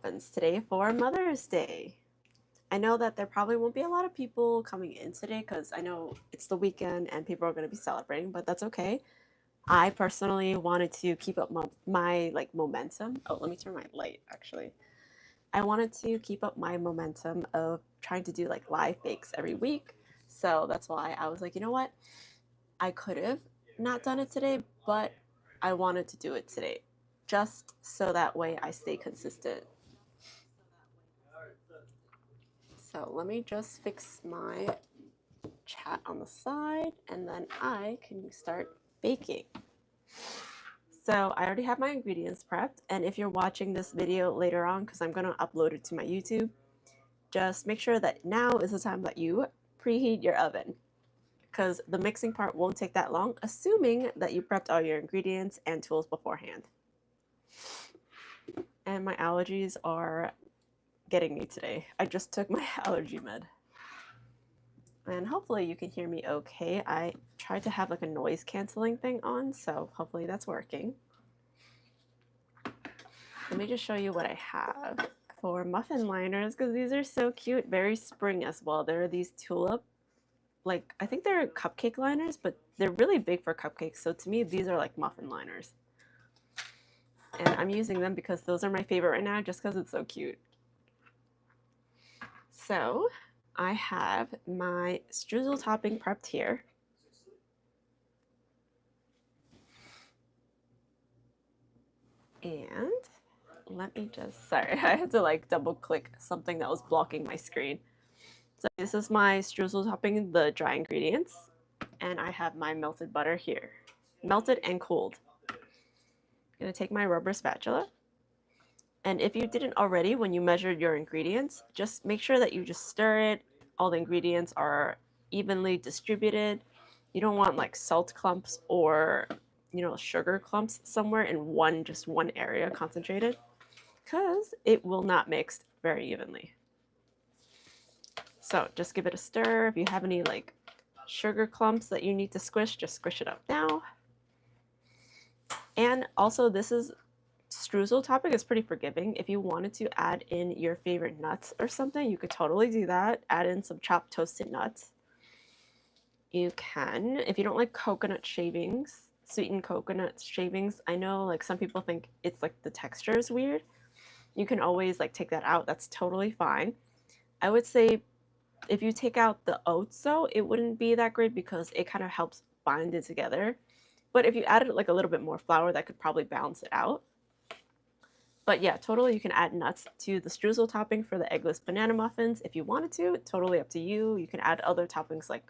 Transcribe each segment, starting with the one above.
muffins today for Mother's Day. I know that there probably won't be a lot of people coming in today because I know it's the weekend and people are going to be celebrating, but that's okay. I personally wanted to keep up my like momentum. Oh, let me turn my light actually. I wanted to keep up my momentum of trying to do like live bakes every week. So that's why I was like, you know what? I could have not done it today, but I wanted to do it today just so that way I stay consistent. So let me just fix my chat on the side and then I can start baking. So I already have my ingredients prepped, and if you're watching this video later on, because I'm going to upload it to my YouTube, just make sure that now is the time that you preheat your oven, because the mixing part won't take that long, assuming that you prepped all your ingredients and tools beforehand. And my allergies are getting me today. I just took my allergy med. And hopefully you can hear me okay. I tried to have like a noise canceling thing on, so hopefully that's working. Let me just show you what I have for muffin liners, because these are so cute, very spring as well. There are these tulip, like I think they're cupcake liners, but they're really big for cupcakes. So to me, these are like muffin liners. And I'm using them because those are my favorite right now, just because it's so cute. So I have my streusel topping prepped here. And let me just, sorry, I had to like double click something that was blocking my screen. So this is my streusel topping, the dry ingredients. And I have my melted butter here, melted and cooled. I'm gonna take my rubber spatula. And if you didn't already, when you measured your ingredients, just make sure that you just stir it. All the ingredients are evenly distributed. You don't want like salt clumps or, sugar clumps somewhere in just one area concentrated, because it will not mix very evenly. So just give it a stir. If you have any like sugar clumps that you need to squish, just squish it up now. And also this is streusel topping is pretty forgiving. If you wanted to add in your favorite nuts or something, you could totally do that. Add in some chopped toasted nuts. You can. If you don't like coconut shavings, sweetened coconut shavings, I know like some people think it's like the texture is weird. You can always like take that out. That's totally fine. I would say if you take out the oats though, it wouldn't be that great because it kind of helps bind it together. But if you added like a little bit more flour, that could probably balance it out. But yeah, totally you can add nuts to the streusel topping for the eggless banana muffins if you wanted to. Totally up to you. You can add other toppings like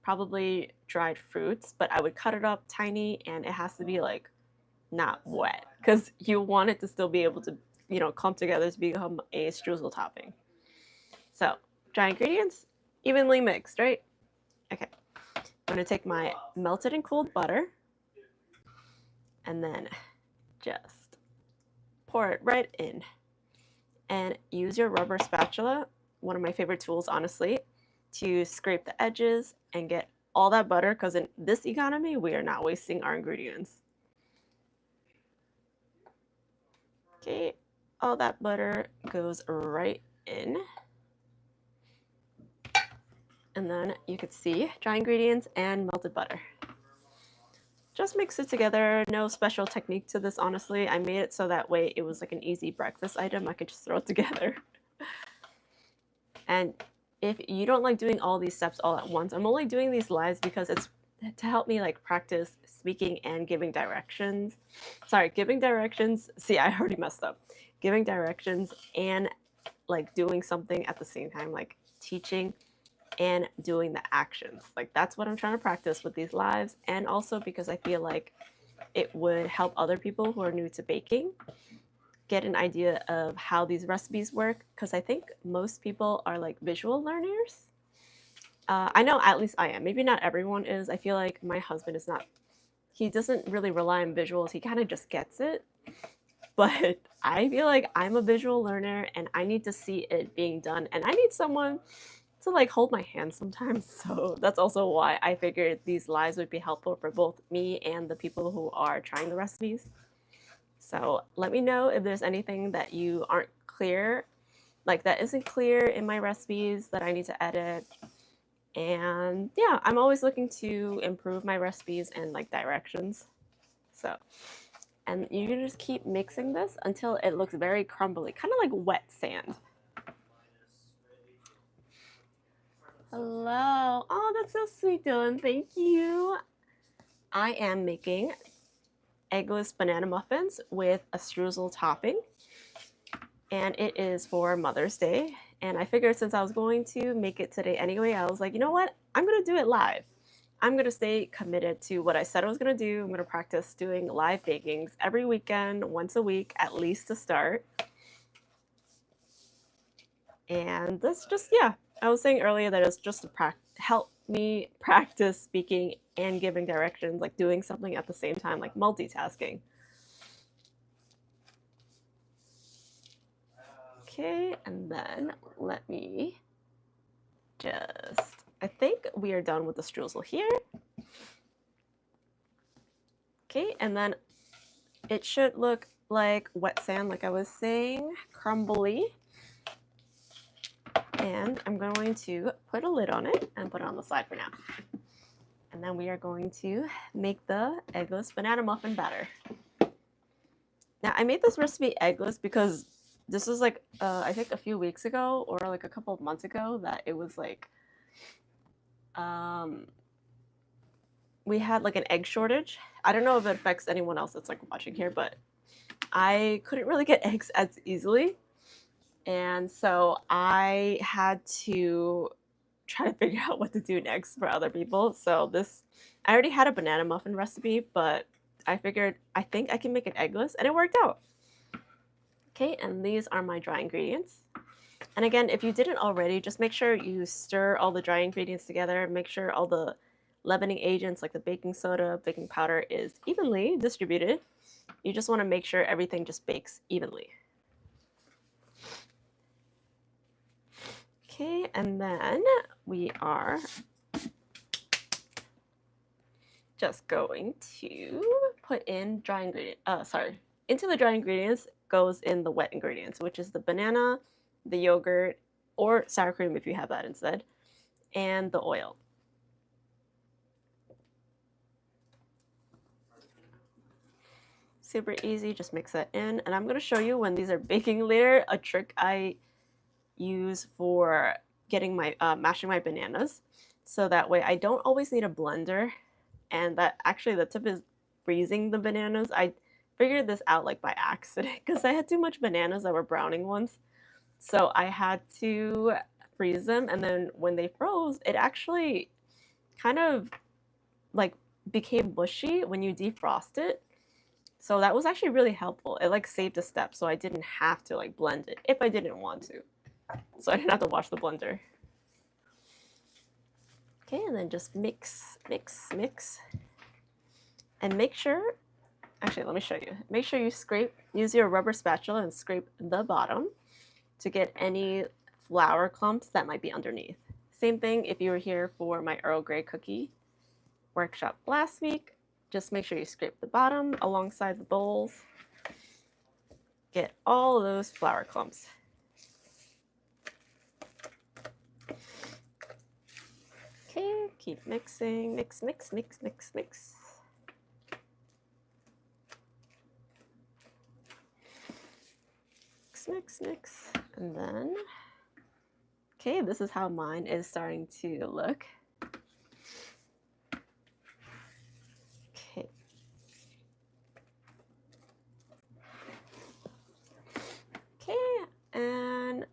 probably dried fruits, but I would cut it up tiny and it has to be like not wet because you want it to still be able to, clump together to become a streusel topping. So dry ingredients, evenly mixed, right? Okay. I'm gonna take my melted and cooled butter and then just pour it right in and use your rubber spatula, one of my favorite tools honestly, to scrape the edges and get all that butter, because in this economy we are not wasting our ingredients. Okay, all that butter goes right in. And then you could see dry ingredients and melted butter. Just mix it together. No special technique to this, honestly. I made it so that way it was like an easy breakfast item. I could just throw it together. And if you don't like doing all these steps all at once, I'm only doing these lives because it's to help me like practice speaking and giving directions. Sorry, giving directions. See, I already messed up. Giving directions and like doing something at the same time, like teaching and doing the actions. Like that's what I'm trying to practice with these lives, and also because I feel like it would help other people who are new to baking get an idea of how these recipes work, because I think most people are like visual learners. I know at least I am. Maybe not everyone is. I feel like my husband is not. He doesn't really rely on visuals. He kind of just gets it. But I feel like I'm a visual learner and I need to see it being done, and I need someone to like hold my hand sometimes. So that's also why I figured these lives would be helpful for both me and the people who are trying the recipes. So let me know if there's anything that you aren't clear, like that isn't clear in my recipes that I need to edit. And yeah, I'm always looking to improve my recipes and like directions. So, and you can just keep mixing this until it looks very crumbly, kind of like wet sand. Hello. Oh, that's so sweet, Dylan. Thank you. I am making eggless banana muffins with a streusel topping, and it is for Mother's Day. And I figured since I was going to make it today anyway, I was like, you know what? I'm going to do it live. I'm going to stay committed to what I said I was going to do. I'm going to practice doing live bakings every weekend, once a week, at least to start. And that's just, yeah, I was saying earlier that it's just to help me practice speaking and giving directions, like doing something at the same time, like multitasking. Okay, and then let me just, I think we are done with the streusel here. Okay, and then it should look like wet sand, like I was saying, crumbly. And I'm going to put a lid on it and put it on the side for now. And then we are going to make the eggless banana muffin batter. Now, I made this recipe eggless because this was like, I think a few weeks ago or like a couple of months ago that it was like, we had like an egg shortage. I don't know if it affects anyone else that's like watching here, but I couldn't really get eggs as easily. And so I had to try to figure out what to do next for other people. So this, I already had a banana muffin recipe, but I figured I think I can make it eggless, and it worked out. Okay, and these are my dry ingredients. And again, if you didn't already, just make sure you stir all the dry ingredients together. Make sure all the leavening agents like the baking soda, baking powder is evenly distributed. You just want to make sure everything just bakes evenly. Okay, and then we are just going to put in dry ingredient. Into the dry ingredients goes in the wet ingredients, which is the banana, the yogurt, or sour cream if you have that instead, and the oil. Super easy, just mix that in. And I'm going to show you when these are baking later, a trick I use for getting my mashing my bananas, so that way I don't always need a blender. And that actually the tip is freezing the bananas. I figured this out like by accident because I had too much bananas that were browning ones, so I had to freeze them, and then when they froze, it actually kind of like became mushy when you defrost it. So that was actually really helpful. It like saved a step, so I didn't have to like blend it if I didn't want to. So I didn't have to wash the blender. Okay, and then just mix, mix, mix. And make sure, actually let me show you. Make sure you use your rubber spatula and scrape the bottom to get any flour clumps that might be underneath. Same thing if you were here for my Earl Grey cookie workshop last week. Just make sure you scrape the bottom alongside the bowls. Get all of those flour clumps. Okay, keep mixing, mix, mix, mix, mix, mix. Mix, mix, mix, and then, okay, this is how mine is starting to look. Okay. Okay, and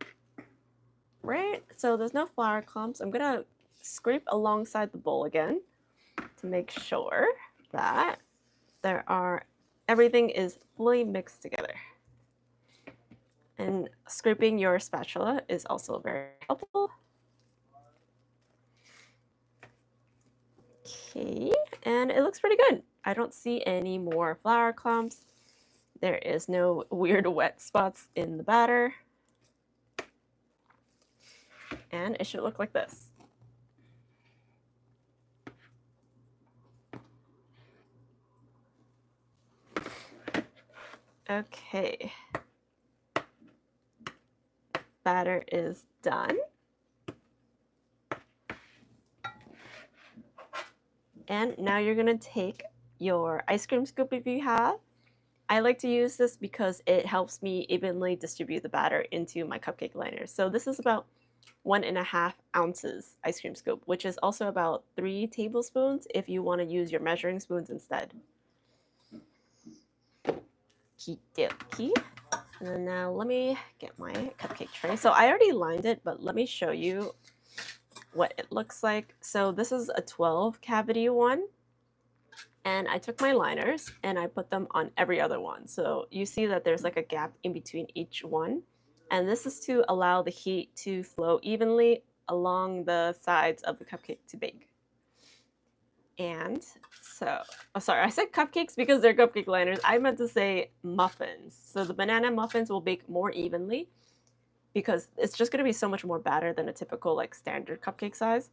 right, so there's no flour clumps. I'm gonna scrape alongside the bowl again to make sure that everything is fully mixed together. And scraping your spatula is also very helpful. Okay, and it looks pretty good. I don't see any more flour clumps. There is no weird wet spots in the batter. And it should look like this. Okay. batter is done. And now you're going to take your ice cream scoop if you have. I like to use this because it helps me evenly distribute the batter into my cupcake liners. So this is about 1.5 ounces ice cream scoop, which is also about 3 tablespoons if you want to use your measuring spoons instead. Okie dokie. And then now let me get my cupcake tray. So I already lined it, but let me show you what it looks like. So this is a 12 cavity one. And I took my liners and I put them on every other one. So you see that there's like a gap in between each one. And this is to allow the heat to flow evenly along the sides of the cupcake to bake. And so, oh, sorry, I said cupcakes because they're cupcake liners. I meant to say muffins. So the banana muffins will bake more evenly because it's just going to be so much more batter than a typical like standard cupcake size.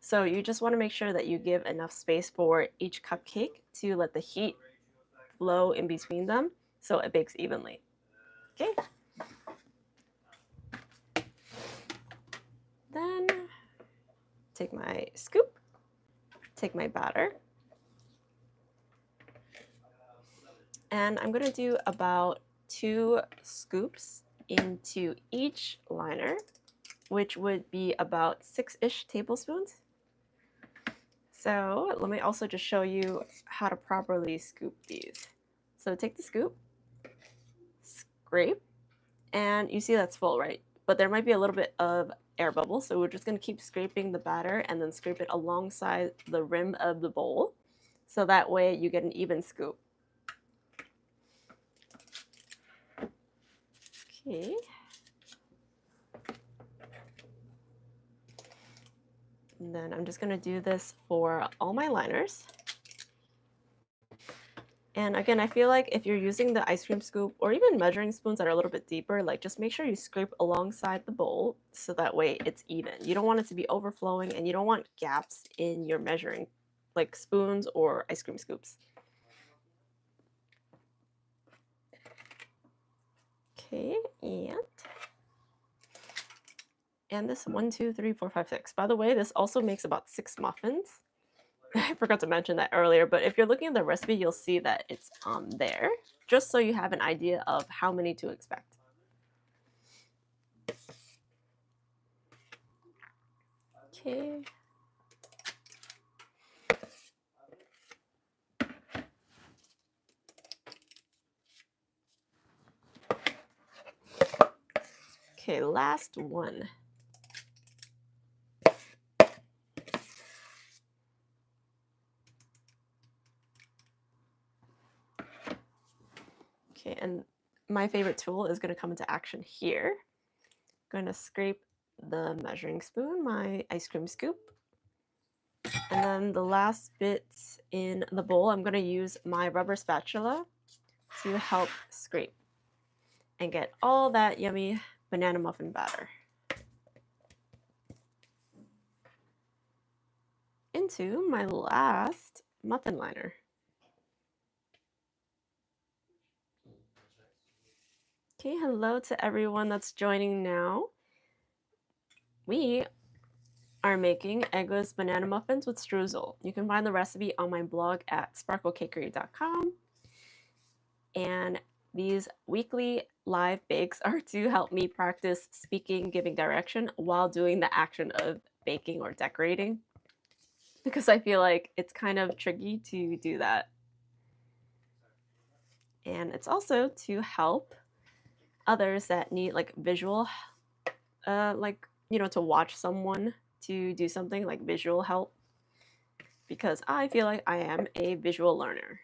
So you just want to make sure that you give enough space for each cupcake to let the heat flow in between them so it bakes evenly. Okay. Then take my scoop, take my batter, and I'm going to do about 2 scoops into each liner, which would be about 6-ish tablespoons. So let me also just show you how to properly scoop these. So take the scoop, scrape, and you see that's full, right? But there might be a little bit of air bubbles, so we're just going to keep scraping the batter and then scrape it alongside the rim of the bowl, so that way you get an even scoop. Okay. And then I'm just going to do this for all my liners. And again, I feel like if you're using the ice cream scoop or even measuring spoons that are a little bit deeper, like just make sure you scrape alongside the bowl so that way it's even. You don't want it to be overflowing and you don't want gaps in your measuring like spoons or ice cream scoops. Okay, and this 1, 2, 3, 4, 5, 6. By the way, this also makes about 6 muffins. I forgot to mention that earlier, but if you're looking at the recipe, you'll see that it's there, just so you have an idea of how many to expect. Okay. Okay, last one. Okay, and my favorite tool is going to come into action here. I'm going to scrape the measuring spoon, my ice cream scoop, and then the last bit in the bowl, I'm going to use my rubber spatula to help scrape and get all that yummy banana muffin batter into my last muffin liner. Okay, hello to everyone that's joining now. We are making eggless banana muffins with streusel. You can find the recipe on my blog at sparklecakerie.com. And these weekly live bakes are to help me practice speaking, giving direction while doing the action of baking or decorating, because I feel like it's kind of tricky to do that. And it's also to help others that need like visual, to watch someone to do something, like visual help, because I feel like I am a visual learner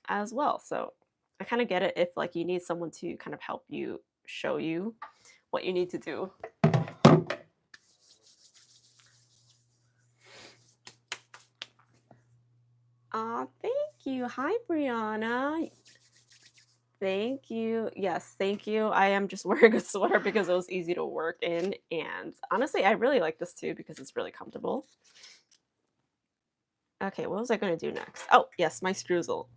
as well. So I kind of get it if like you need someone to kind of help you, show you what you need to do. Thank you. Hi, Brianna. Thank you. Yes, thank you. I am just wearing a sweater because it was easy to work in. And honestly, I really like this too because it's really comfortable. Okay, what was I going to do next? Oh, yes, my streusel.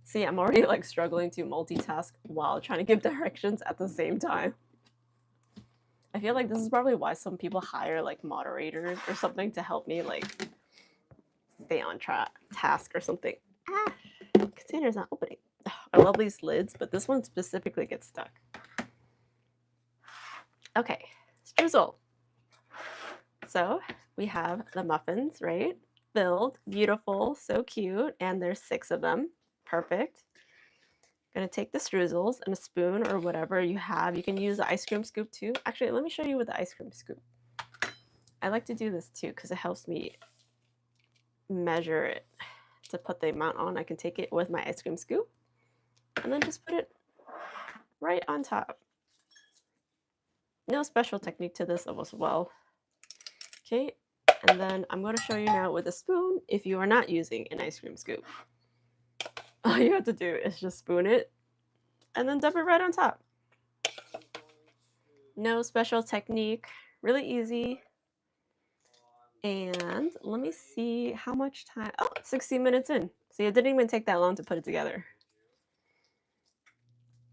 See, I'm already like struggling to multitask while trying to give directions at the same time. I feel like this is probably why some people hire like moderators or something to help me like stay on task or something. Ah, container's not opening. I love these lids, but this one specifically gets stuck. Okay, streusel. So we have the muffins, right? Filled, beautiful, so cute, and there's 6 of them. Perfect. Gonna take the streusels and a spoon or whatever you have. You can use the ice cream scoop too. Actually, let me show you with the ice cream scoop. I like to do this too because it helps me measure it to put the amount on. I can take it with my ice cream scoop and then just put it right on top. No special technique to this as well. Okay, and then I'm going to show you now with a spoon if you are not using an ice cream scoop. All you have to do is just spoon it and then dump it right on top. No special technique, really easy. And let me see how much time. Oh, 16 minutes in. See, it didn't even take that long to put it together.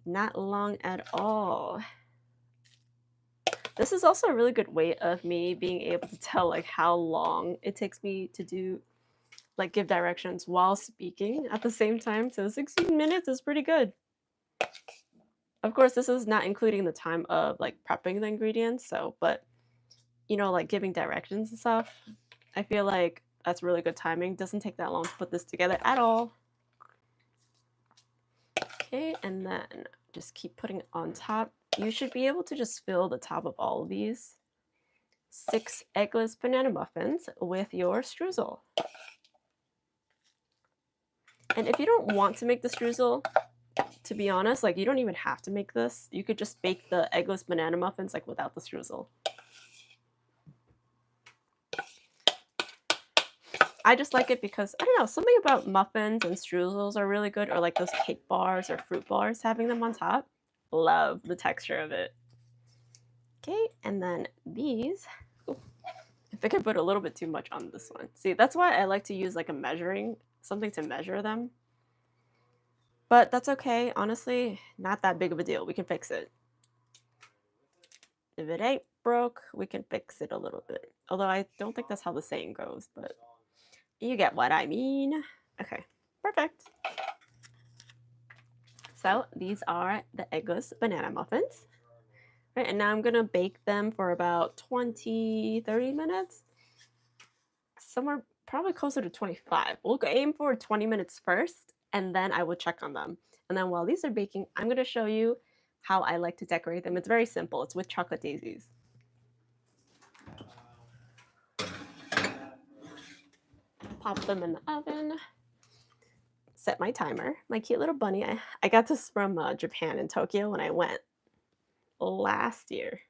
Not long at all. This is also a really good way of me being able to tell like how long it takes me to do, like give directions while speaking at the same time. So 16 minutes is pretty good. Of course, this is not including the time of like prepping the ingredients. So, but you know, like giving directions and stuff, I feel like that's really good timing. Doesn't take that long to put this together at all. Okay, and then just keep putting it on top. You should be able to just fill the top of all of these 6 eggless banana muffins with your streusel. And if you don't want to make the streusel, to be honest, like you don't even have to make this. You could just bake the eggless banana muffins like without the streusel. I just like it because, I don't know, something about muffins and streusels are really good, or like those cake bars or fruit bars, having them on top. Love the texture of it. Okay, and then these, I think I put a little bit too much on this one. See, that's why I like to use like a measuring, something to measure them. But that's okay, honestly, not that big of a deal. We can fix it. If it ain't broke, we can fix it a little bit. Although I don't think that's how the saying goes, but you get what I mean. Okay, perfect. So these are the eggless banana muffins. Right, and now I'm gonna bake them for about 20-30 minutes. Somewhere probably closer to 25. We'll aim for 20 minutes first, and then I will check on them. And then while these are baking, I'm gonna show you how I like to decorate them. It's very simple. It's with chocolate daisies. Pop them in the oven. Set my timer. My cute little bunny. I got this from Japan in Tokyo when I went last year.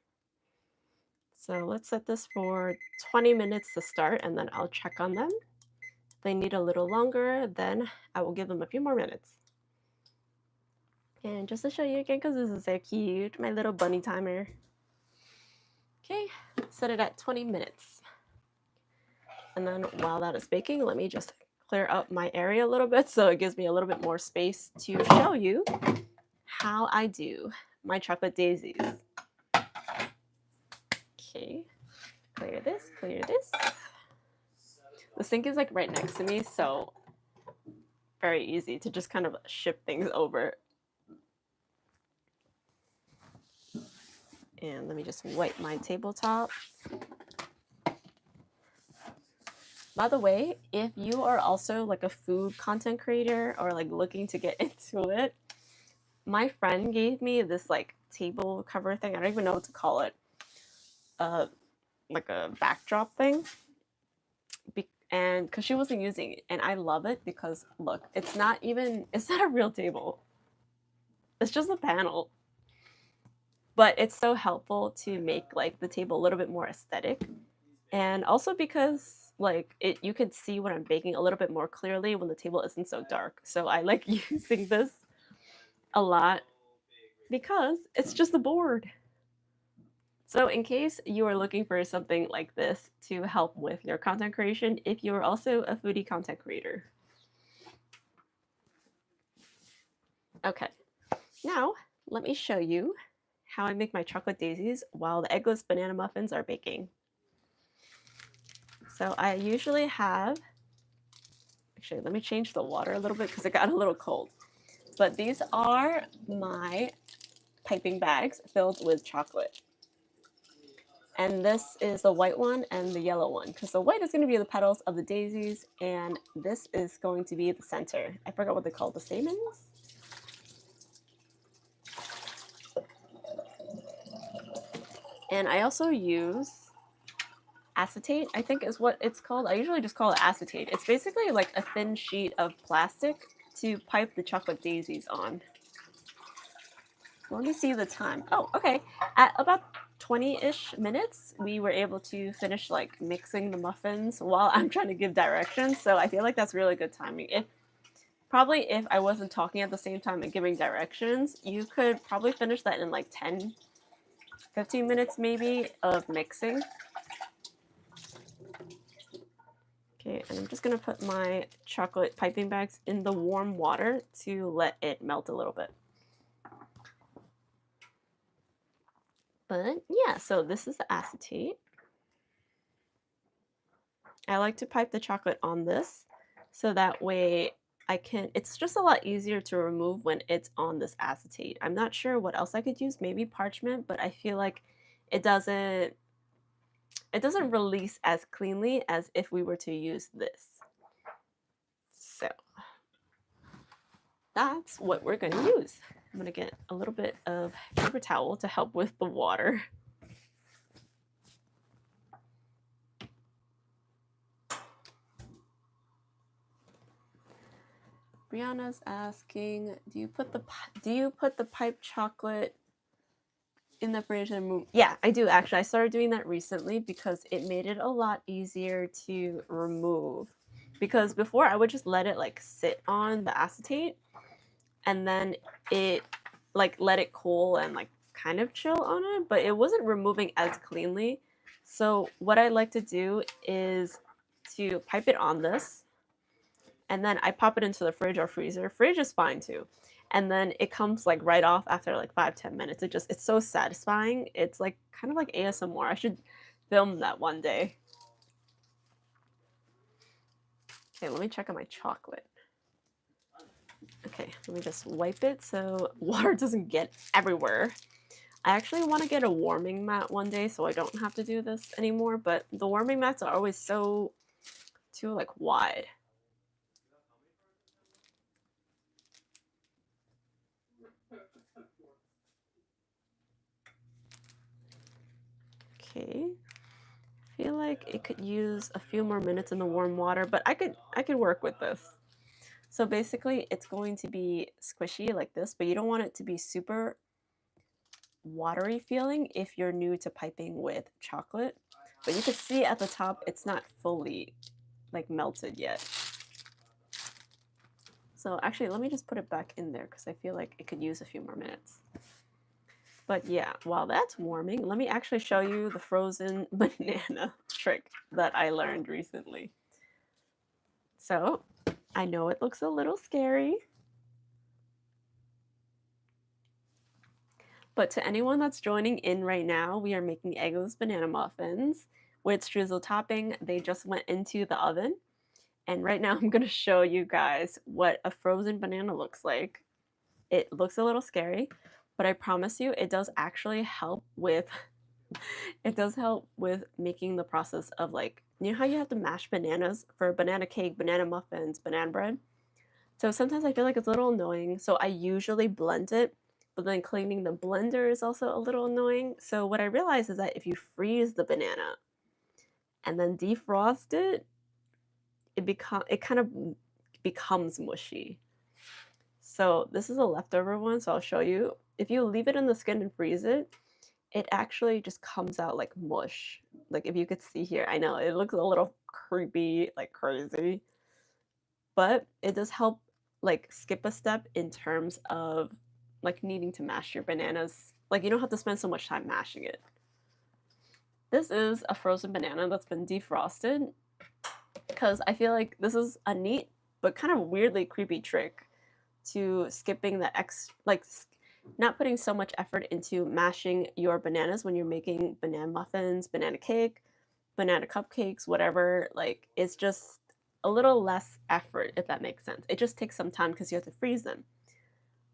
So let's set this for 20 minutes to start, and then I'll check on them. If they need a little longer, then I will give them a few more minutes. And just to show you again, because this is so cute, my little bunny timer. Okay, set it at 20 minutes. And then while that is baking, let me just clear up my area a little bit so it gives me a little bit more space to show you how I do my chocolate daisies. Okay, clear this, clear this. The sink is like right next to me, so very easy to just kind of ship things over. And let me just wipe my tabletop. By the way, if you are also like a food content creator or like looking to get into it, my friend gave me this like table cover thing. I don't even know what to call it. Like a backdrop thing. And because she wasn't using it, and I love it because look, it's not a real table. It's just a panel. But it's so helpful to make like the table a little bit more aesthetic. And also because like you can see what I'm baking a little bit more clearly when the table isn't so dark. So I like using this a lot because it's just a board. So in case you are looking for something like this to help with your content creation, if you are also a foodie content creator. Okay, now let me show you how I make my chocolate daisies while the eggless banana muffins are baking. So I usually have, actually let me change the water a little bit because it got a little cold. But these are my piping bags filled with chocolate. And this is the white one and the yellow one, because the white is going to be the petals of the daisies, and this is going to be the center. I forgot what they call the stamens. And I also use acetate, I think is what it's called. I usually just call it acetate. It's basically like a thin sheet of plastic to pipe the chocolate daisies on. Let me see the time. Oh, okay. At about 20-ish minutes, we were able to finish like mixing the muffins while I'm trying to give directions. So I feel like that's really good timing. If I wasn't talking at the same time and giving directions, you could probably finish that in like 10, 15 minutes maybe of mixing. Okay, and I'm just gonna put my chocolate piping bags in the warm water to let it melt a little bit. But yeah, so this is the acetate. I like to pipe the chocolate on this so that way it's just a lot easier to remove when it's on this acetate. I'm not sure what else I could use, maybe parchment, but I feel like it doesn't release as cleanly as if we were to use this. So that's what we're going to use. I'm going to get a little bit of paper towel to help with the water. Brianna's asking, do you put the piped chocolate in the fridge and remove? Yeah, I do actually. I started doing that recently because it made it a lot easier to remove. Because before I would just let it like sit on the acetate and then it like let it cool and like kind of chill on it, but it wasn't removing as cleanly. So what I like to do is to pipe it on this, and then I pop it into the fridge or freezer. Fridge is fine too. And then it comes like right off after like 5-10 minutes. It's so satisfying. It's like kind of like ASMR. I should film that one day. Okay, let me check on my chocolate. Okay, let me just wipe it so water doesn't get everywhere. I actually want to get a warming mat one day so I don't have to do this anymore, but the warming mats are always so too like wide. Okay. I feel like it could use a few more minutes in the warm water, but I could work with this. So basically it's going to be squishy like this, but you don't want it to be super watery feeling if you're new to piping with chocolate. But you can see at the top it's not fully like melted yet. So actually let me just put it back in there because I feel like it could use a few more minutes. But yeah, while that's warming, let me actually show you the frozen banana trick that I learned recently. So I know it looks a little scary, but to anyone that's joining in right now, we are making eggless banana muffins with streusel topping. They just went into the oven. And right now I'm going to show you guys what a frozen banana looks like. It looks a little scary, but I promise you it does actually help with making the process of like, you know how you have to mash bananas for banana cake, banana muffins, banana bread? So sometimes I feel like it's a little annoying, so I usually blend it, but then cleaning the blender is also a little annoying. So what I realized is that if you freeze the banana and then defrost it, it kind of becomes mushy. So this is a leftover one, so I'll show you. If you leave it in the skin and freeze it, it actually just comes out like mush. Like if you could see here, I know it looks a little creepy, like crazy, but it does help like skip a step in terms of like needing to mash your bananas. Like you don't have to spend so much time mashing it. This is a frozen banana that's been defrosted because I feel like this is a neat but kind of weirdly creepy trick to skipping the not putting so much effort into mashing your bananas when you're making banana muffins, banana cake, banana cupcakes, whatever. Like, it's just a little less effort, if that makes sense. It just takes some time because you have to freeze them.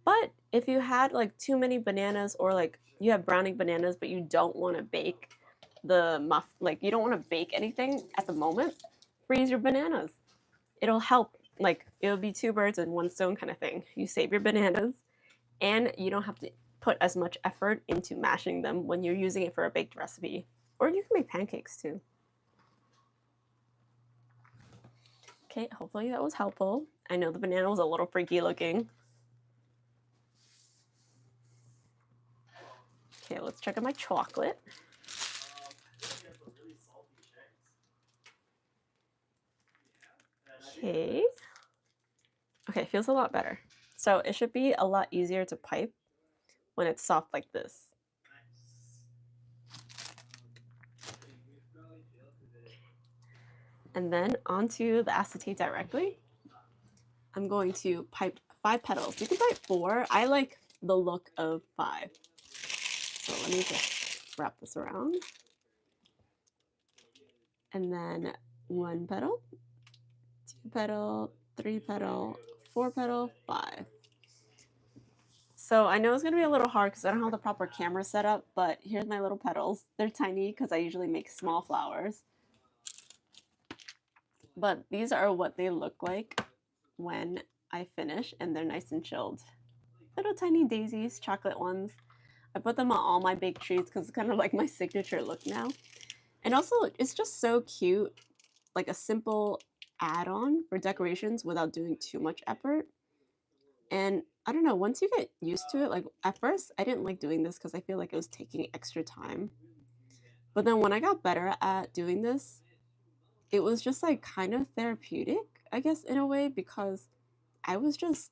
But if you had like too many bananas, or like you have browning bananas but you don't want to bake the like you don't want to bake anything at the moment, freeze your bananas. It'll help. Like, it'll be two birds and one stone kind of thing. You save your bananas, and you don't have to put as much effort into mashing them when you're using it for a baked recipe. Or you can make pancakes too. Okay, hopefully that was helpful. I know the banana was a little freaky looking. Okay, let's check out my chocolate. Okay. Okay, feels a lot better. So it should be a lot easier to pipe when it's soft like this. And then onto the acetate directly. I'm going to pipe 5 petals. You can pipe 4. I like the look of 5. So let me just wrap this around. And then 1 petal, 2 petal, 3 petal, 4 petal, 5. So I know it's going to be a little hard because I don't have the proper camera set up, but here's my little petals. They're tiny because I usually make small flowers. But these are what they look like when I finish, and they're nice and chilled. Little tiny daisies, chocolate ones. I put them on all my baked treats because it's kind of like my signature look now. And also, it's just so cute, like a simple add-on for decorations without doing too much effort. And I don't know, once you get used to it, like at first I didn't like doing this because I feel like it was taking extra time. But then when I got better at doing this, it was just like kind of therapeutic, I guess, in a way, because I was just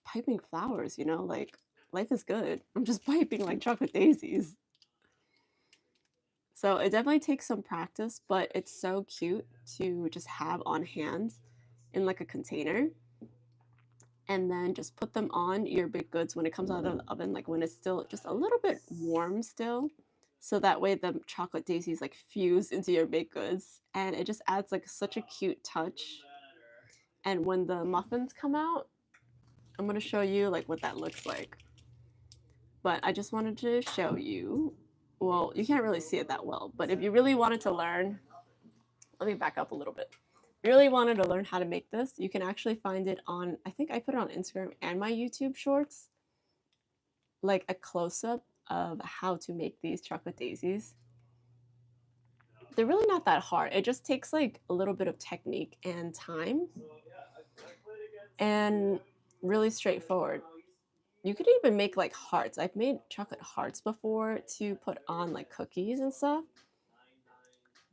piping flowers, like life is good. I'm just piping like chocolate daisies. So it definitely takes some practice, but it's so cute to just have on hand in like a container, and then just put them on your baked goods when it comes out of the oven, like when it's still just a little bit warm still. So that way the chocolate daisies like fuse into your baked goods, and it just adds like such a cute touch. And when the muffins come out, I'm going to show you like what that looks like. But I just wanted to show you, well, you can't really see it that well, but if you really wanted to learn, let me back up a little bit. If you really wanted to learn how to make this, you can actually find it on, I think I put it on Instagram and my YouTube shorts, like a close-up of how to make these chocolate daisies. They're really not that hard. It just takes like a little bit of technique and time, and really straightforward. You could even make like hearts. I've made chocolate hearts before to put on like cookies and stuff.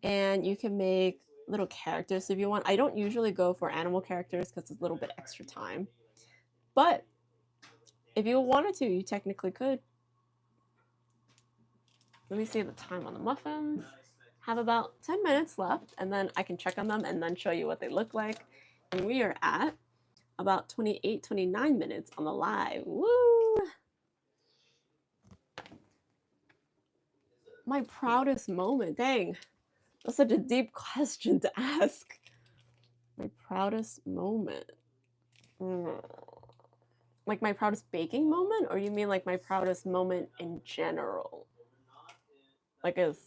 And you can make little characters if you want. I don't usually go for animal characters because it's a little bit extra time. But if you wanted to, you technically could. Let me see the time on the muffins. Have about 10 minutes left, and then I can check on them and then show you what they look like. And we are at about 28, 29 minutes on the live. Woo! My proudest moment. Dang, that's such a deep question to ask. My proudest moment. Like my proudest baking moment, or you mean like my proudest moment in general? Like as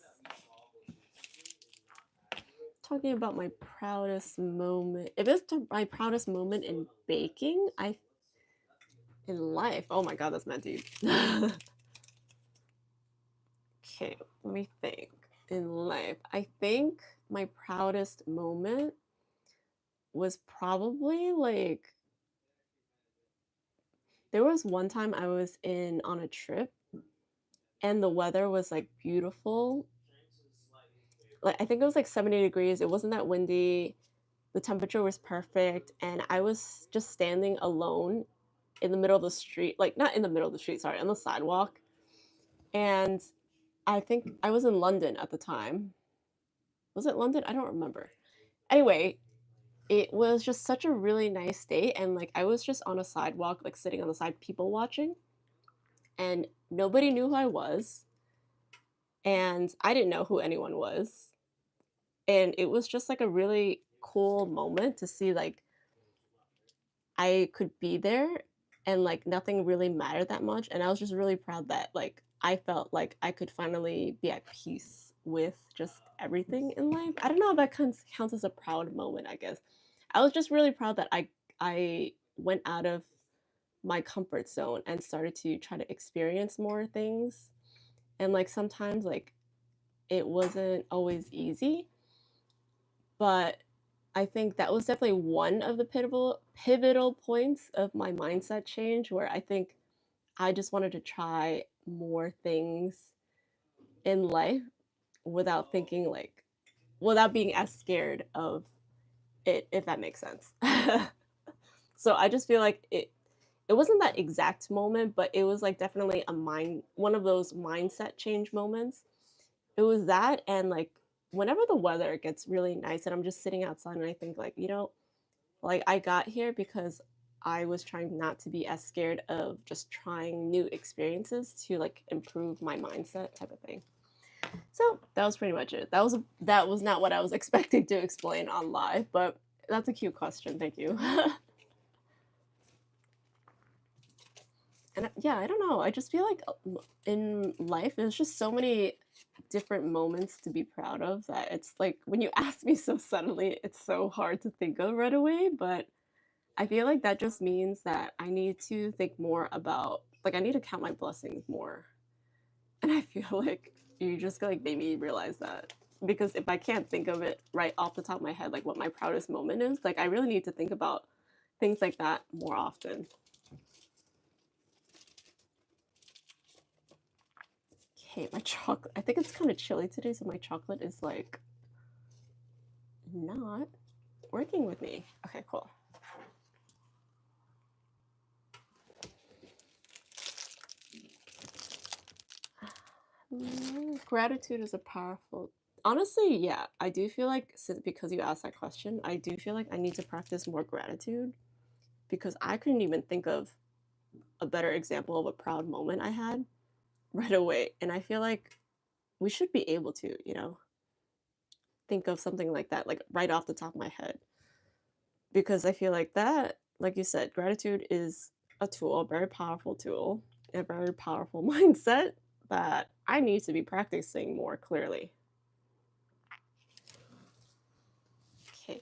talking about my proudest moment. If it's my proudest moment in baking, in life. Oh my god, that's mad deep. Okay, let me think. In life, I think my proudest moment was probably like, there was one time I was on a trip, and the weather was like beautiful. Like I think it was like 70 degrees. It wasn't that windy. The temperature was perfect, and I was just standing alone in the middle of the street, like not in the middle of the street, sorry, on the sidewalk. And I think I was in London at the time. Was it London? I don't remember. Anyway, it was just such a really nice day, and like I was just on a sidewalk, like sitting on the side, people watching. and nobody knew who I was, and I didn't know who anyone was. And it was just like a really cool moment to see like I could be there and like nothing really mattered that much. And I was just really proud that like I felt like I could finally be at peace with just everything in life. I don't know if that counts as a proud moment, I guess. I was just really proud that I went out of my comfort zone and started to try to experience more things. And like sometimes like it wasn't always easy, but I think that was definitely one of the pivotal points of my mindset change where I think I just wanted to try more things in life without thinking like without being as scared of it, if that makes sense. So I just feel like it wasn't that exact moment, but it was like definitely a mind one of those mindset change moments. It was that, and like whenever the weather gets really nice and I'm just sitting outside and I think like, like I got here because I was trying not to be as scared of just trying new experiences to like improve my mindset type of thing. So that was pretty much it. That was not what I was expecting to explain on live, but that's a cute question. Thank you. And yeah, I don't know. I just feel like in life, there's just so many different moments to be proud of that it's like when you ask me so suddenly, it's so hard to think of right away. But I feel like that just means that I need to think more about, like, I need to count my blessings more. And I feel like you just like made me realize that. Because if I can't think of it right off the top of my head, like what my proudest moment is, like I really need to think about things like that more often. Okay, my chocolate. I think it's kind of chilly today, so my chocolate is like not working with me. Okay, cool. Gratitude is a powerful. Honestly, yeah, I do feel like because you asked that question, I do feel like I need to practice more gratitude because I couldn't even think of a better example of a proud moment I had right away. And I feel like we should be able to, think of something like that, like right off the top of my head. Because I feel like that, like you said, gratitude is a tool, a very powerful tool, a very powerful mindset that I need to be practicing more clearly. Okay.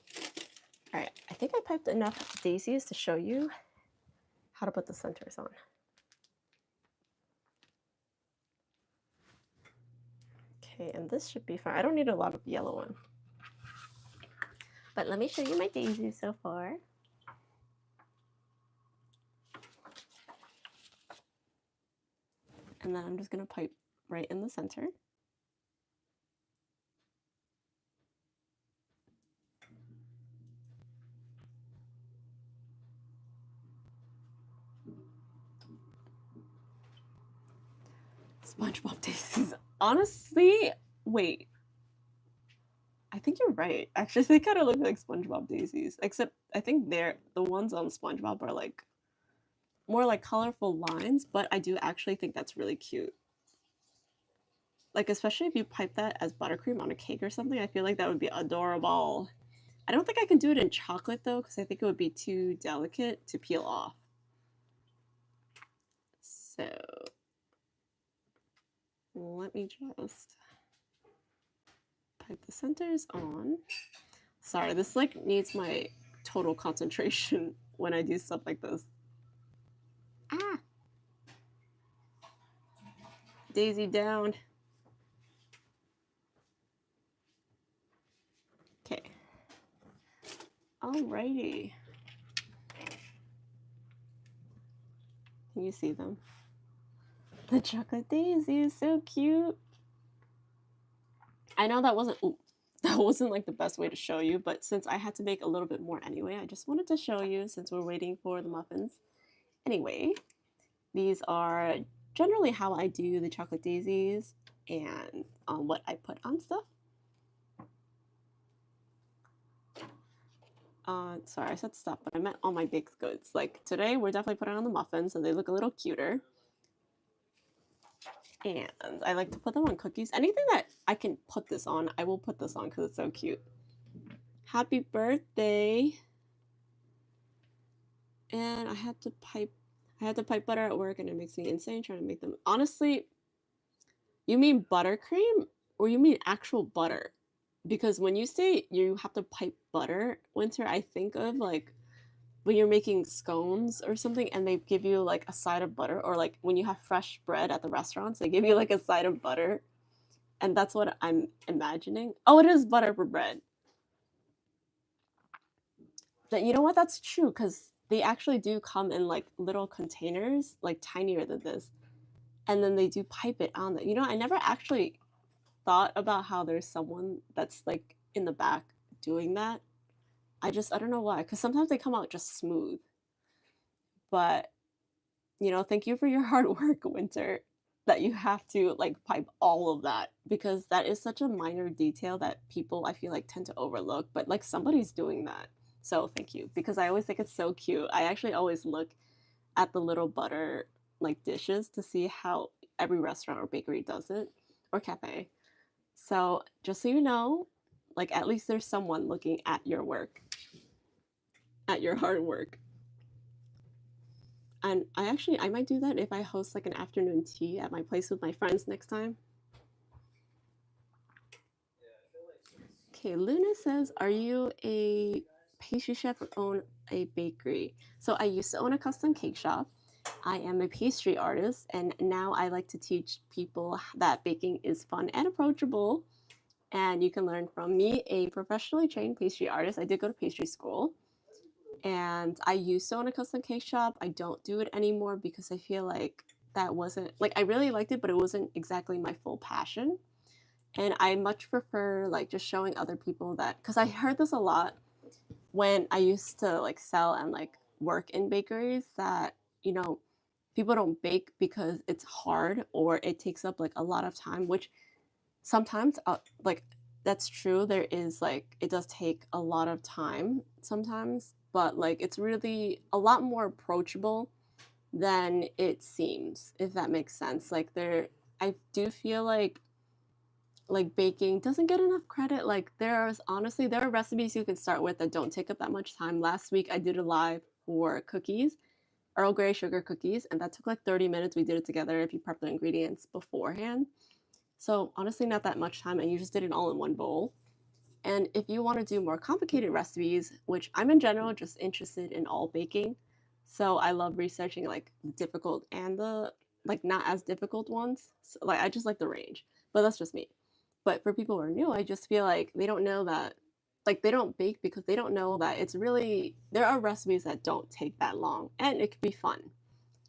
All right. I think I piped enough daisies to show you how to put the centers on. Okay, and this should be fine. I don't need a lot of yellow one. But let me show you my daisies so far. And then I'm just going to pipe right in the center. SpongeBob daisies. Honestly, wait. I think you're right. Actually, they kind of look like SpongeBob daisies, except I think the ones on SpongeBob are like more like colorful lines, but I do actually think that's really cute. Like especially if you pipe that as buttercream on a cake or something, I feel like that would be adorable. I don't think I can do it in chocolate though, because I think it would be too delicate to peel off. So let me just pipe the centers on. Sorry, this like needs my total concentration when I do stuff like this. Ah, daisy down. Okay. Alrighty. Can you see them? The chocolate daisy is so cute. I know that wasn't like the best way to show you, but since I had to make a little bit more anyway, I just wanted to show you since we're waiting for the muffins. Anyway, these are generally how I do the chocolate daisies and what I put on stuff. Sorry, I said stuff, but I meant all my baked goods. Like today, we're definitely putting on the muffins, so they look a little cuter. And I like to put them on cookies. Anything that I can put this on, I will put this on because it's so cute. Happy birthday. And I had to pipe butter at work, and it makes me insane trying to make them. Honestly, you mean buttercream or you mean actual butter? Because when you say you have to pipe butter, Winter, I think of like when you're making scones or something and they give you like a side of butter, or like when you have fresh bread at the restaurants, they give you like a side of butter. And that's what I'm imagining. Oh, it is butter for bread. But you know what? That's true because they actually do come in like little containers, like tinier than this. And then they do pipe it on there. You know, I never actually thought about how there's someone that's like in the back doing that. I don't know why, because sometimes they come out just smooth. But, you know, thank you for your hard work, Winter, that you have to like pipe all of that, because that is such a minor detail that people I feel like tend to overlook. But like somebody's doing that. So thank you, because I always think it's so cute. I actually always look at the little butter like dishes to see how every restaurant or bakery does it, or cafe. So just so you know, like at least there's someone looking at your work, at your hard work. And I might do that if I host like an afternoon tea at my place with my friends next time. Okay, Luna says, "Are you a pastry chef or own a bakery?" So I used to own a custom cake shop. I am a pastry artist, and now I like to teach people that baking is fun and approachable. And you can learn from me, a professionally trained pastry artist. I did go to pastry school, and I used to own a custom cake shop. I don't do it anymore because I feel like that wasn't like I really liked it, but it wasn't exactly my full passion. And I much prefer like just showing other people that, because I heard this a lot when I used to like sell and like work in bakeries, that you know people don't bake because it's hard or it takes up like a lot of time, which sometimes like that's true. There is like it does take a lot of time sometimes, but like it's really a lot more approachable than it seems, if that makes sense. Like there I do feel like baking doesn't get enough credit. Like there are recipes you can start with that don't take up that much time. Last week I did a live for cookies, Earl Grey sugar cookies, and that took like 30 minutes. We did it together if you prep the ingredients beforehand. So honestly, not that much time, and you just did it all in one bowl. And if you want to do more complicated recipes, which I'm in general just interested in all baking, so I love researching like the difficult and the like not as difficult ones. So, like I just like the range, but that's just me. But for people who are new, I just feel like they don't know that, like they don't bake because they don't know that it's really there are recipes that don't take that long, and it can be fun,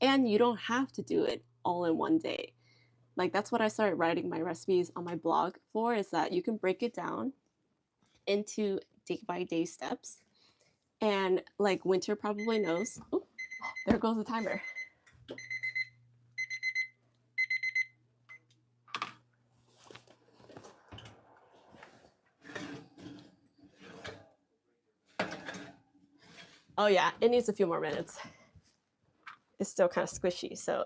and you don't have to do it all in one day. Like that's what I started writing my recipes on my blog for, is that you can break it down into day by day steps. And like Winter probably knows. Oh, there goes the timer. Oh yeah, it needs a few more minutes. It's still kind of squishy, so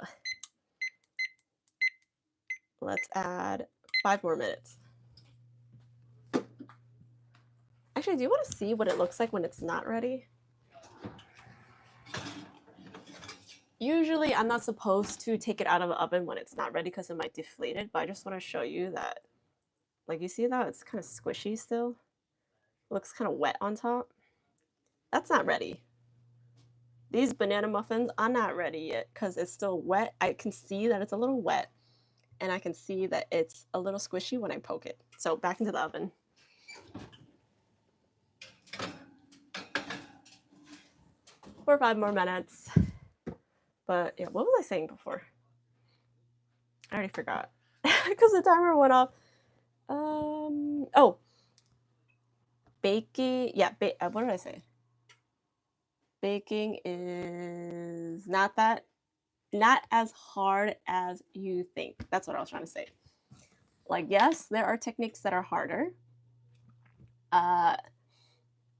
let's add 5 more minutes. Actually, do you want to see what it looks like when it's not ready? Usually I'm not supposed to take it out of the oven when it's not ready because it might deflate it, but I just want to show you that, like you see that? It's kind of squishy still. It looks kind of wet on top. That's not ready. These banana muffins are not ready yet because it's still wet. I can see that it's a little wet, and I can see that it's a little squishy when I poke it. So back into the oven. For 5 more minutes. But yeah, what was I saying before? I already forgot because the timer went off. Oh, baking. Yeah, what did I say? Baking is not as hard as you think. That's what I was trying to say. Like, yes, there are techniques that are harder.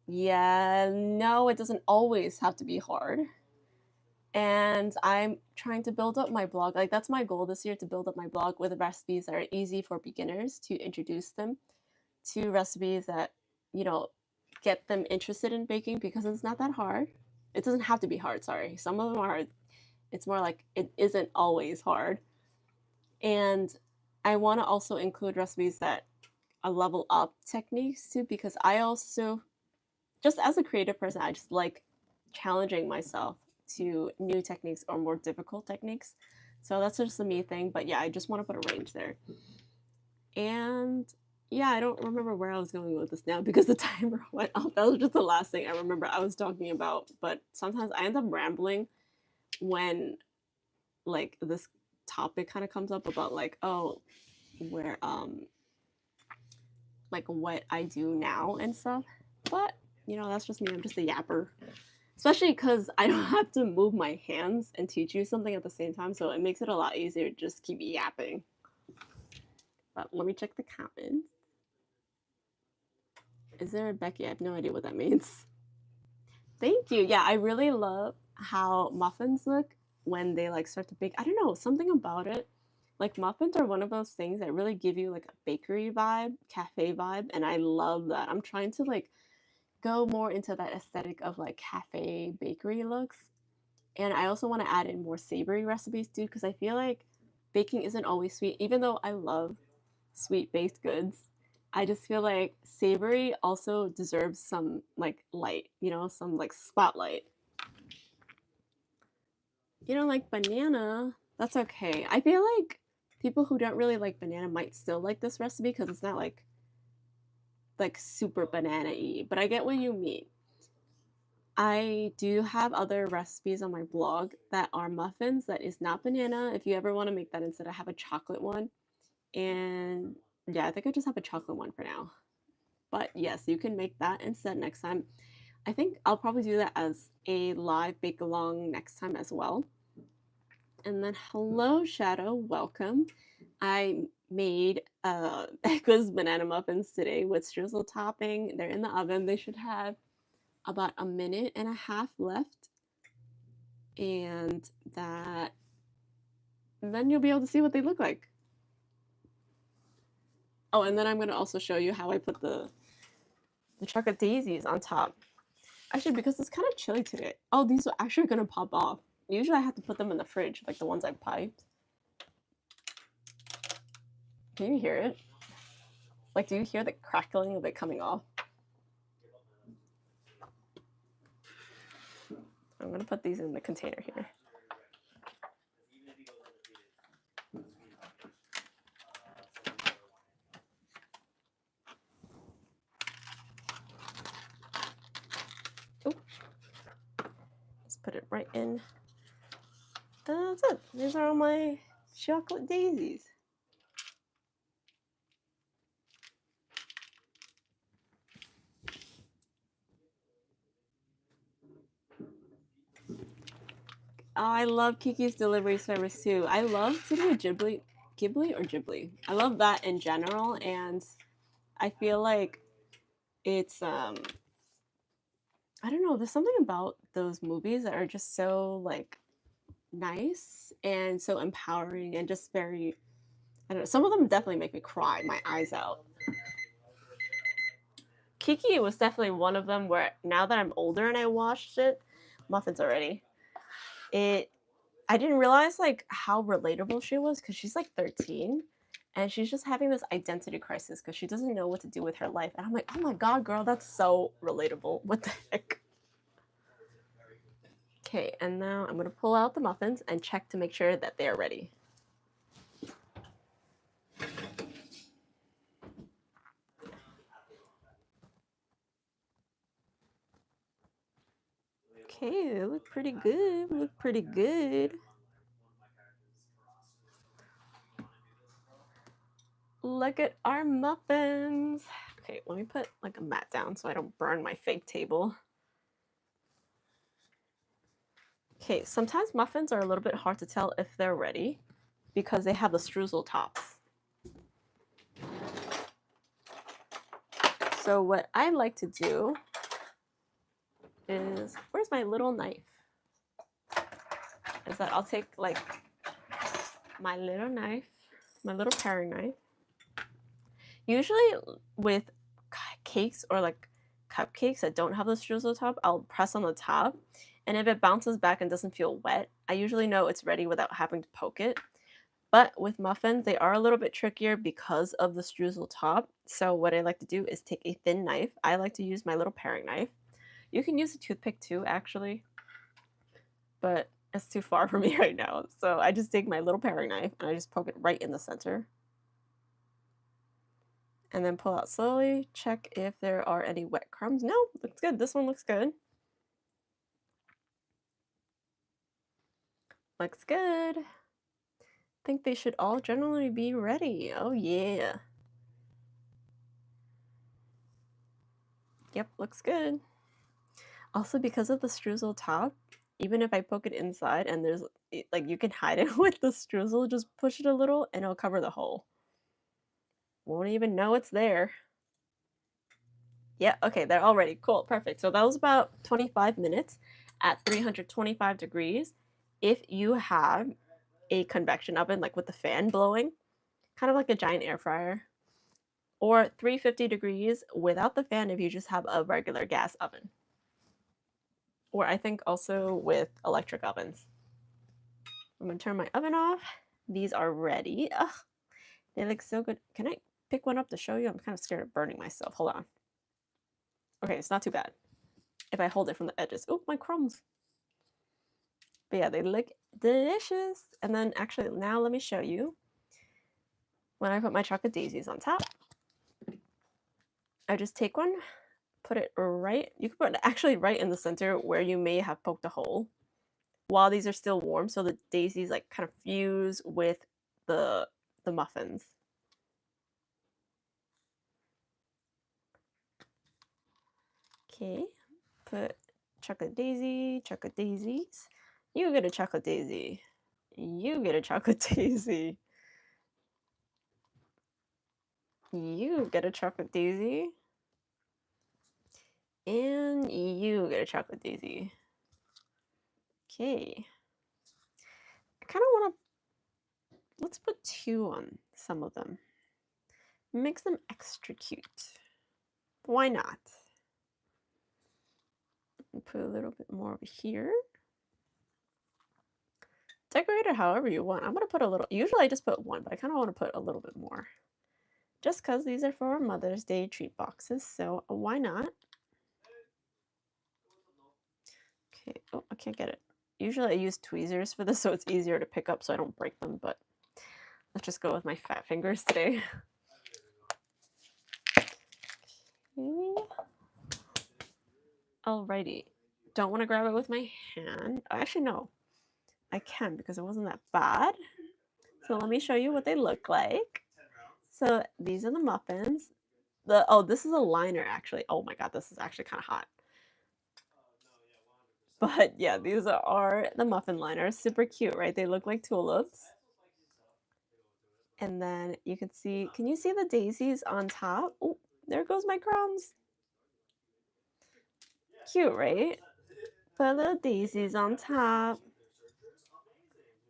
Yeah, no, it doesn't always have to be hard. And I'm trying to build up my blog. Like that's my goal this year, to build up my blog with recipes that are easy for beginners, to introduce them to recipes that, you know, get them interested in baking, because it's not that hard. It doesn't have to be hard, sorry. Some of them are hard. It's more like it isn't always hard. And I want to also include recipes that are level up techniques too, because I also, just as a creative person, I just like challenging myself to new techniques or more difficult techniques. So that's just a me thing. But yeah, I just want to put a range there. And yeah, I don't remember where I was going with this now because the timer went off. That was just the last thing I remember I was talking about. But sometimes I end up rambling when like this topic kind of comes up about like, oh, where like what I do now and stuff. But you know, that's just me. I'm just a yapper. Especially because I don't have to move my hands and teach you something at the same time, so it makes it a lot easier to just keep yapping. But let me check the comments. Is there a Becky? I have no idea what that means. Thank you. Yeah, I really love how muffins look when they like start to bake. I don't know, something about it. Like muffins are one of those things that really give you like a bakery vibe, cafe vibe, and I love that. I'm trying to like go more into that aesthetic of like cafe bakery looks. And I also want to add in more savory recipes too, because I feel like baking isn't always sweet, even though I love sweet baked goods. I just feel like savory also deserves some like light, you know, some like spotlight. You don't like banana? That's okay. I feel like people who don't really like banana might still like this recipe because it's not like super banana-y, but I get what you mean. I do have other recipes on my blog that are muffins that is not banana. If you ever want to make that instead, I have a chocolate one. And yeah, I think I just have a chocolate one for now. But yes, you can make that instead next time. I think I'll probably do that as a live bake along next time as well. And then hello Shadow, welcome. I made Eggless banana muffins today with streusel topping. They're in the oven. They should have about a minute and a half left, and then you'll be able to see what they look like. Oh, and then I'm going to also show you how I put the chocolate daisies on top. Actually, because it's kind of chilly today. Oh, these are actually going to pop off. Usually I have to put them in the fridge, like the ones I piped. Can you hear it? Like, do you hear the crackling of it coming off? I'm going to put these in the container here. Oh, let's put it right in. That's it. These are all my chocolate daisies. I love Kiki's delivery service too. I love to do Ghibli. I love that in general, and I feel like it's I don't know, there's something about those movies that are just so like nice and so empowering and just very, I don't know, some of them definitely make me cry my eyes out. Kiki was definitely one of them where now that I'm older and I watched it, Muffins already. I didn't realize like how relatable she was because she's like 13 and she's just having this identity crisis because she doesn't know what to do with her life. And I'm like, oh my god, girl, that's so relatable. What the heck? Okay, and now I'm gonna pull out the muffins and check to make sure that they are ready. Okay, they look pretty good. Look pretty good. Look at our muffins. Okay, let me put like a mat down so I don't burn my fake table. Okay, sometimes muffins are a little bit hard to tell if they're ready because they have the streusel tops. So what I like to do is, where's my little knife? is that I'll take like my little knife, my little paring knife. Usually with cakes or like cupcakes that don't have the streusel top, I'll press on the top. And if it bounces back and doesn't feel wet, I usually know it's ready without having to poke it. But with muffins, they are a little bit trickier because of the streusel top. So what I like to do is take a thin knife. I like to use my little paring knife. You can use a toothpick too, actually, but it's too far for me right now. So I just take my little paring knife and I just poke it right in the center. And then pull out slowly. Check if there are any wet crumbs. No, looks good. This one looks good. Looks good. Think they should all generally be ready. Oh yeah. Yep, looks good. Also, because of the streusel top, even if I poke it inside and there's like you can hide it with the streusel, just push it a little and it'll cover the hole. Won't even know it's there. Yeah, okay, they're all ready. Cool, perfect. So that was about 25 minutes at 325 degrees. If you have a convection oven, like with the fan blowing, kind of like a giant air fryer, or 350 degrees without the fan if you just have a regular gas oven. Or I think also with electric ovens. I'm gonna turn my oven off. These are ready. Ugh, they look so good. Can I pick one up to show you? I'm kind of scared of burning myself. Hold on. Okay, it's not too bad. If I hold it from the edges. Oh, my crumbs. But yeah, they look delicious. And then actually now let me show you. When I put my chocolate daisies on top, I just take one, put it right, you can put it actually right in the center where you may have poked a hole while these are still warm, so the daisies like kind of fuse with the muffins. Okay, put chocolate daisies. You get a chocolate daisy. You get a chocolate daisy. You get a chocolate daisy. And you get a chocolate daisy. Okay. I kind of want to, let's put 2 on some of them. Makes them extra cute. Why not? Put a little bit more over here. Decorate it however you want. I'm going to put a little, usually I just put 1, but I kind of want to put a little bit more. Just because these are for Mother's Day treat boxes, so why not? Okay, oh, I can't get it. Usually I use tweezers for this so it's easier to pick up so I don't break them, but let's just go with my fat fingers today. Okay. Alrighty. Don't want to grab it with my hand. Actually, no. I can because it wasn't that bad. So let me show you what they look like. So these are the muffins. This is a liner actually. Oh my god, this is actually kind of hot. But yeah, these are the muffin liners. Super cute, right? They look like tulips. And then you can you see the daisies on top? Oh, there goes my crumbs. Cute, right? Put little daisies on top.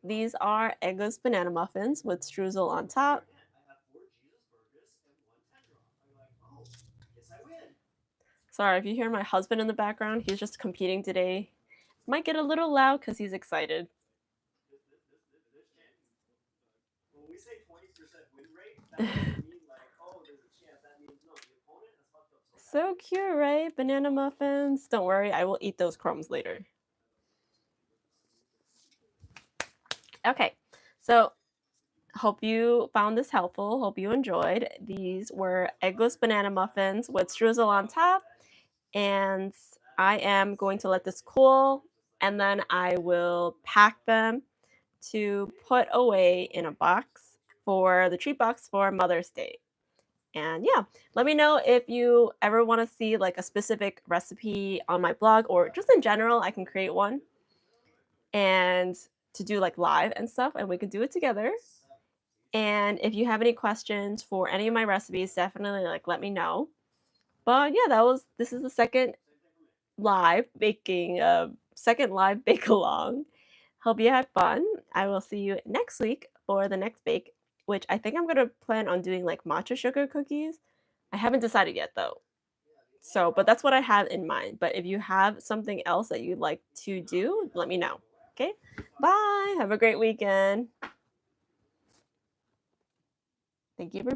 These are Eggless banana muffins with streusel on top. Sorry if you hear my husband in the background. He's just competing today. Might get a little loud because he's excited. So cute, right? Banana muffins. Don't worry, I will eat those crumbs later. Okay, so hope you found this helpful. Hope you enjoyed. These were eggless banana muffins with streusel on top. And I am going to let this cool and then I will pack them to put away in a box for the treat box for Mother's Day. And yeah, let me know if you ever want to see like a specific recipe on my blog or just in general, I can create one and to do like live and stuff and we could do it together. And if you have any questions for any of my recipes, definitely like let me know. But yeah, this is the second live bake along. Hope you had fun. I will see you next week for the next bake, which I think I'm gonna plan on doing like matcha sugar cookies. I haven't decided yet though. So, but that's what I have in mind. But if you have something else that you'd like to do, let me know. Okay? Bye. Have a great weekend. Thank you for